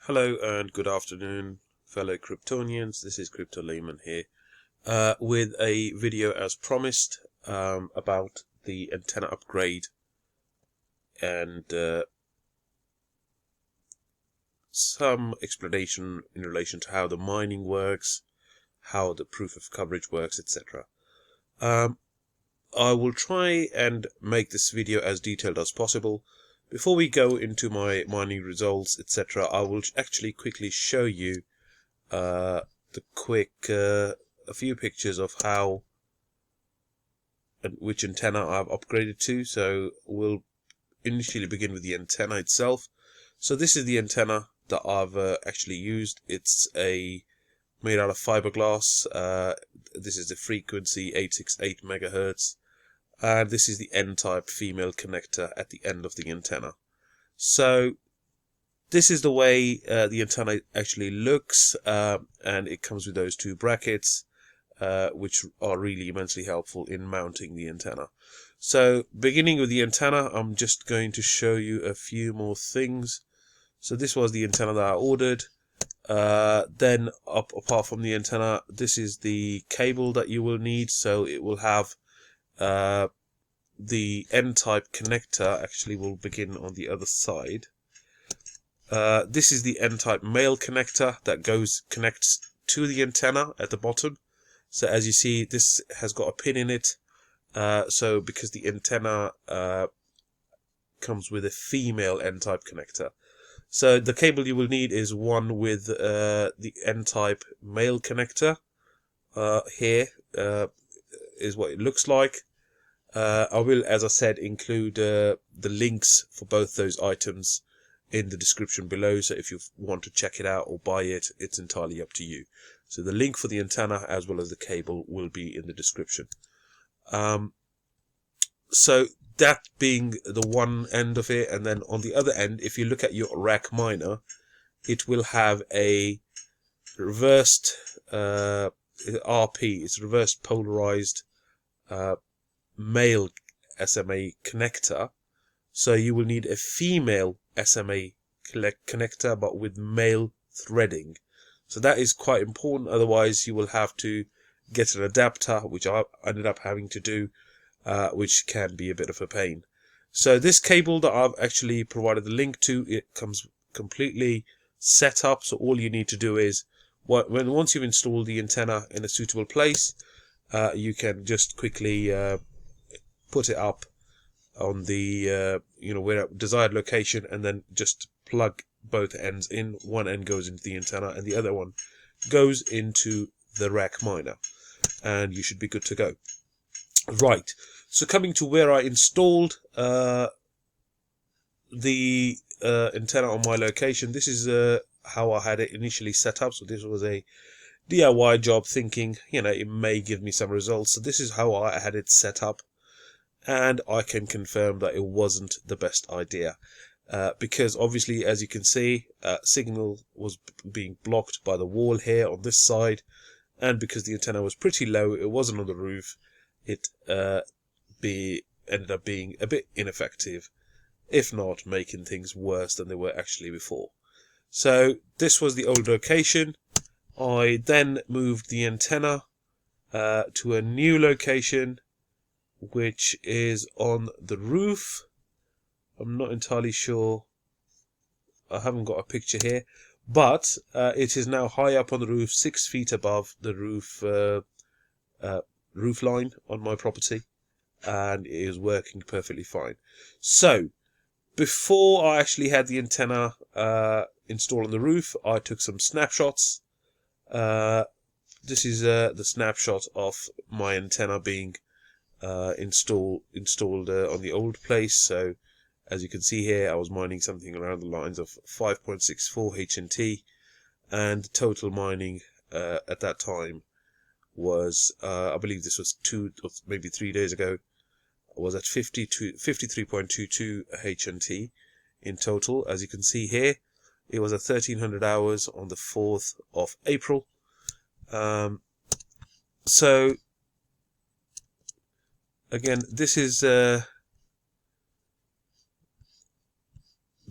Hello and good afternoon, fellow Kryptonians. This is Crypto Layman here with a video as promised about the antenna upgrade and some explanation in relation to how the mining works, how the proof of coverage works, etc. I will try and make this video as detailed as possible. Before we go into my mining results, etc., I will actually quickly show you a few pictures of how and which antenna I've upgraded to. So we'll initially begin with the antenna itself. So this is the antenna that I've actually used. It's made out of fiberglass. This is the frequency 868 megahertz. And this is the N-type female connector at the end of the antenna. So this is the way the antenna actually looks, and it comes with those two brackets, which are really immensely helpful in mounting the antenna. So beginning with the antenna, I'm just going to show you a few more things. So this was the antenna that I ordered. Then apart from the antenna, this is the cable that you will need. So it will have the N-type connector actually will begin on the other side. This is the N-type male connector that connects to the antenna at the bottom. So as you see, this has got a pin in it. So because the antenna comes with a female N-type connector. So the cable you will need is one with the N-type male connector. Here is what it looks like. I will, as I said, include the links for both those items in the description below. So if you want to check it out or buy it, it's entirely up to you. So the link for the antenna as well as the cable will be in the description. So that being the one end of it, and then on the other end, if you look at your RAK miner, it will have a reversed RP. It's reversed polarized male SMA connector. So you will need a female SMA connector but with male threading. So that is quite important, otherwise you will have to get an adapter, which I ended up having to do, which can be a bit of a pain. So this cable that I've actually provided the link to, it comes completely set up. So all you need to do is once you've installed the antenna in a suitable place, you can just quickly put it up on the where desired location, and then just plug both ends in. One end goes into the antenna and the other one goes into the RAK miner, and you should be good to go. Right, so coming to where I installed the antenna on my location, this is how I had it initially set up. So this was a DIY job, thinking it may give me some results. So this is how I had it set up. And I can confirm that it wasn't the best idea, because obviously, as you can see, signal was being blocked by the wall here on this side, and because the antenna was pretty low, it wasn't on the roof, it ended up being a bit ineffective, if not making things worse than they were actually before. So this was the old location. I then moved the antenna to a new location, which is on the roof. I'm not entirely sure. I haven't got a picture here, but it is now high up on the roof, 6 feet above the roof line on my property, and it is working perfectly fine. So before I actually had the antenna installed on the roof, I took some snapshots. This is the snapshot of my antenna being installed on the old place. So as you can see here, I was mining something around the lines of 5.64 HNT, and the total mining at that time was I believe this was 2 or maybe 3 days ago, was at 53.22 HNT in total. As you can see here, it was at 1300 hours on the 4th of April. So again, this is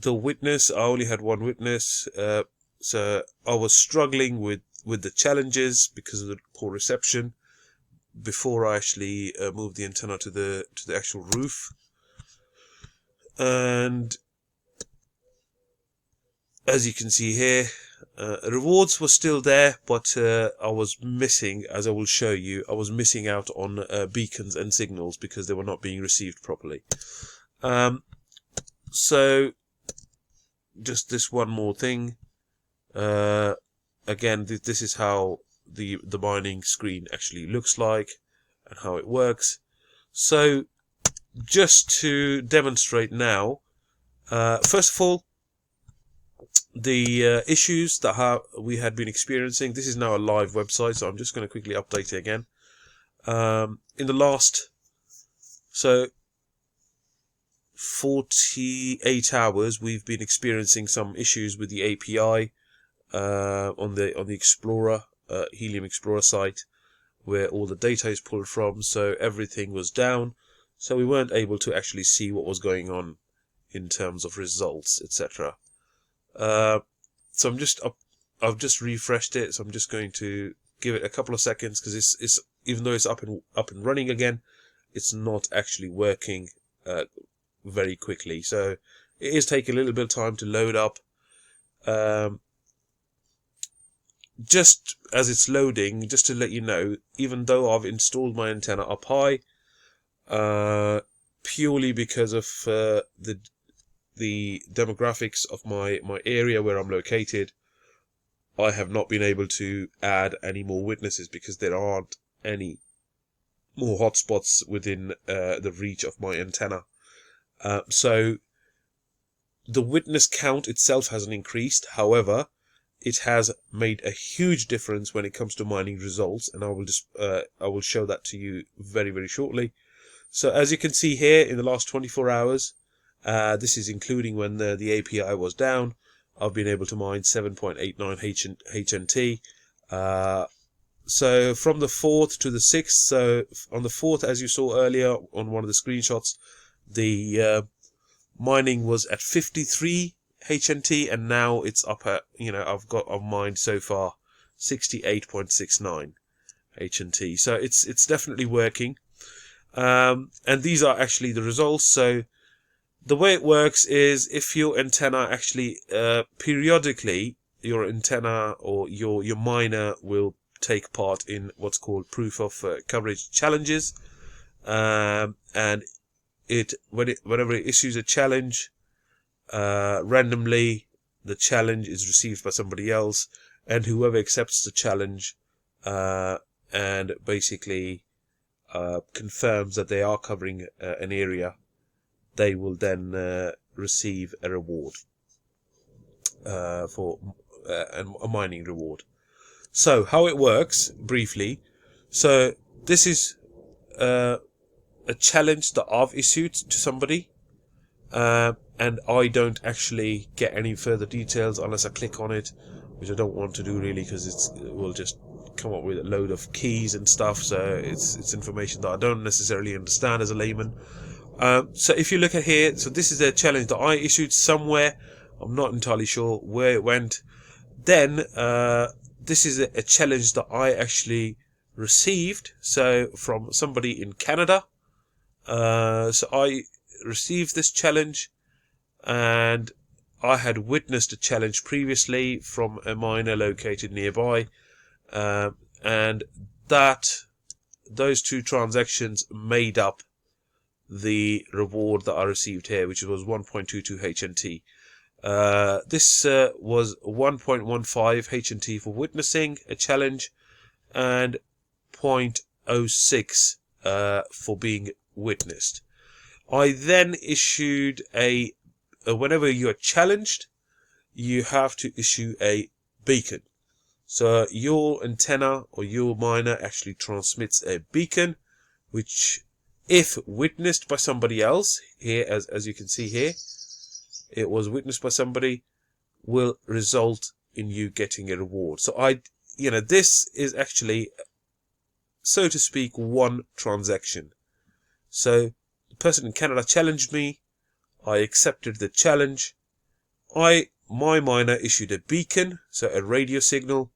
the witness. I only had one witness. So I was struggling with the challenges because of the poor reception before I actually moved the antenna to the actual roof. And as you can see here, rewards were still there, but I was missing, as I will show you, I was missing out on beacons and signals because they were not being received properly. So just this one more thing. Again, this is how the mining screen actually looks like and how it works. So just to demonstrate now, first of all, the issues that we had been experiencing. This is now a live website, so I'm just going to quickly update it again. In the last 48 hours, we've been experiencing some issues with the API on the Explorer, Helium Explorer site, where all the data is pulled from. So everything was down, so we weren't able to actually see what was going on in terms of results, etc. So I've just refreshed it, so I'm just going to give it a couple of seconds, because it's even though it's up and running again, it's not actually working very quickly. So it is taking a little bit of time to load up. Just as it's loading, just to let you know, even though I've installed my antenna up high, purely because of the demographics of my area where I'm located, I have not been able to add any more witnesses because there aren't any more hotspots within the reach of my antenna. So the witness count itself hasn't increased. However, it has made a huge difference when it comes to mining results, and I will show that to you very, very shortly. So as you can see here, in the last 24 hours, this is including when the API was down, I've been able to mine 7.89 HNT. So from the 4th to the 6th, so on the 4th, as you saw earlier on one of the screenshots, the mining was at 53 HNT, and now it's up at, I've mined so far 68.69 HNT. So it's definitely working. And these are actually the results. So the way it works is, if your antenna actually periodically, your antenna or your miner will take part in what's called proof of coverage challenges, and whenever it issues a challenge randomly, the challenge is received by somebody else, and whoever accepts the challenge and basically confirms that they are covering an area, they will then receive a reward for a mining reward. So how it works briefly. So this is a challenge that I've issued to somebody, and I don't actually get any further details unless I click on it, which I don't want to do really, because it will just come up with a load of keys and stuff. So it's information that I don't necessarily understand as a layman. So if you look at here, so this is a challenge that I issued somewhere. I'm not entirely sure where it went. Then this is a challenge that I actually received, so from somebody in Canada. So I received this challenge, and I had witnessed a challenge previously from a miner located nearby, and those two transactions made up the reward that I received here, which was 1.22 HNT. This was 1.15 HNT for witnessing a challenge, and 0.06 for being witnessed. I then issued whenever you are challenged, you have to issue a beacon. So your antenna or your miner actually transmits a beacon, which, if witnessed by somebody else, here as you can see here, it was witnessed by somebody, will result in you getting a reward. So this is actually, so to speak, one transaction. So the person in Canada challenged me, I accepted the challenge, I my miner issued a beacon, so a radio signal,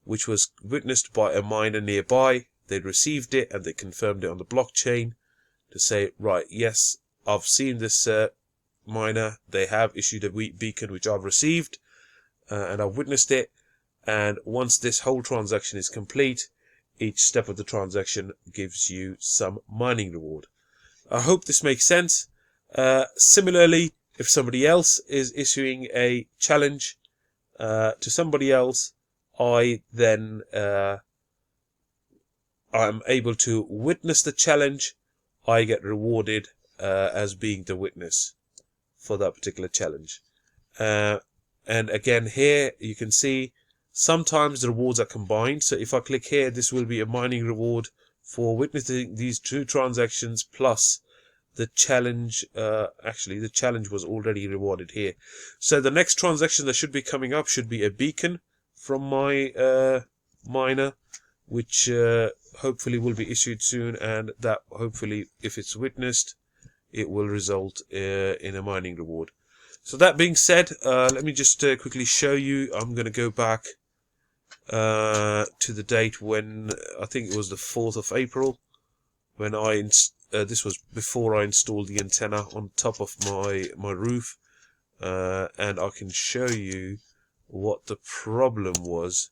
which was witnessed by a miner nearby. They received it and they confirmed it on the blockchain to say, right, yes, I've seen this miner. They have issued a beacon which I've received and I've witnessed it. And once this whole transaction is complete, each step of the transaction gives you some mining reward. I hope this makes sense. Similarly, if somebody else is issuing a challenge to somebody else, I then I'm able to witness the challenge. I get rewarded as being the witness for that particular challenge. And again, here you can see sometimes the rewards are combined. So if I click here, this will be a mining reward for witnessing these two transactions plus the challenge. Actually, the challenge was already rewarded here. So the next transaction that should be coming up should be a beacon from my miner, which hopefully will be issued soon, and that hopefully, if it's witnessed, it will result in a mining reward. So that being said, let me just quickly show you. I'm going to go back to the date when I think it was the 4th of April when this was before I installed the antenna on top of my roof, and I can show you what the problem was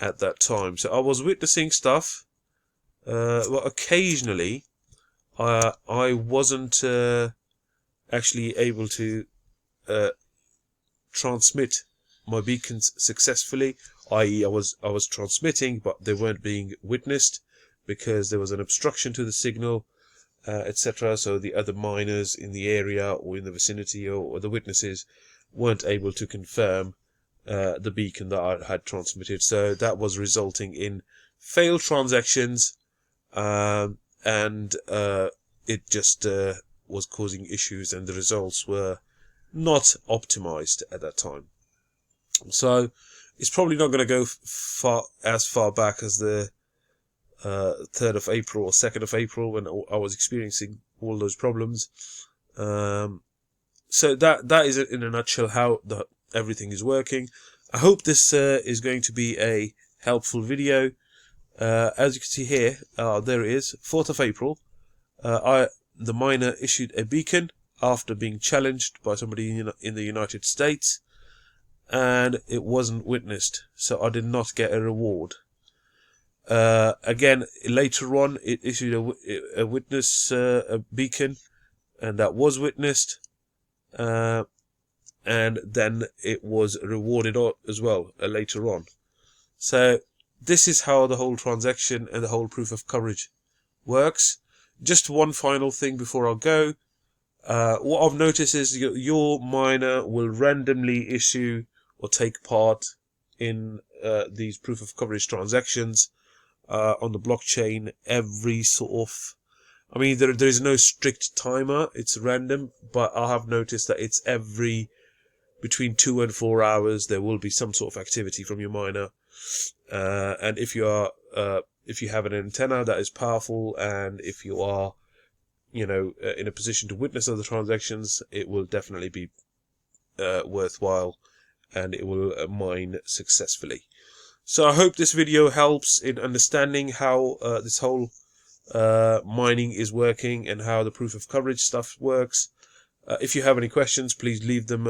at that time. So I was witnessing stuff, well, occasionally I wasn't actually able to transmit my beacons successfully, i.e. I was transmitting but they weren't being witnessed because there was an obstruction to the signal, etc. So the other miners in the area or in the vicinity or the witnesses weren't able to confirm the beacon that I had transmitted. So that was resulting in failed transactions, and it just was causing issues, and the results were not optimized at that time. So it's probably not going to go as far back as the 3rd of April or 2nd of April when I was experiencing all those problems. So that is in a nutshell how everything is working. I hope this is going to be a helpful video. As you can see here, there it is, 4th of April. The miner issued a beacon after being challenged by somebody in the United States, and it wasn't witnessed, so I did not get a reward. Again, later on, it issued a witness a beacon, and that was witnessed, and then it was rewarded as well later on. So this is how the whole transaction and the whole proof of coverage works. Just one final thing before I go. What I've noticed is your miner will randomly issue or take part in these proof of coverage transactions on the blockchain every sort of, I mean, there is no strict timer, it's random, but I have noticed that it's every between 2 and 4 hours there will be some sort of activity from your miner, and if you have an antenna that is powerful, and if you are in a position to witness other transactions, it will definitely be worthwhile, and it will mine successfully. So I hope this video helps in understanding how this whole mining is working and how the proof of coverage stuff works. If you have any questions, please leave them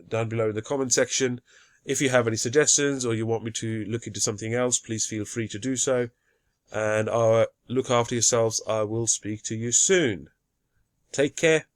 down below in the comment section. If you have any suggestions or you want me to look into something else, please feel free to do so. And look after yourselves. I will speak to you soon. Take care.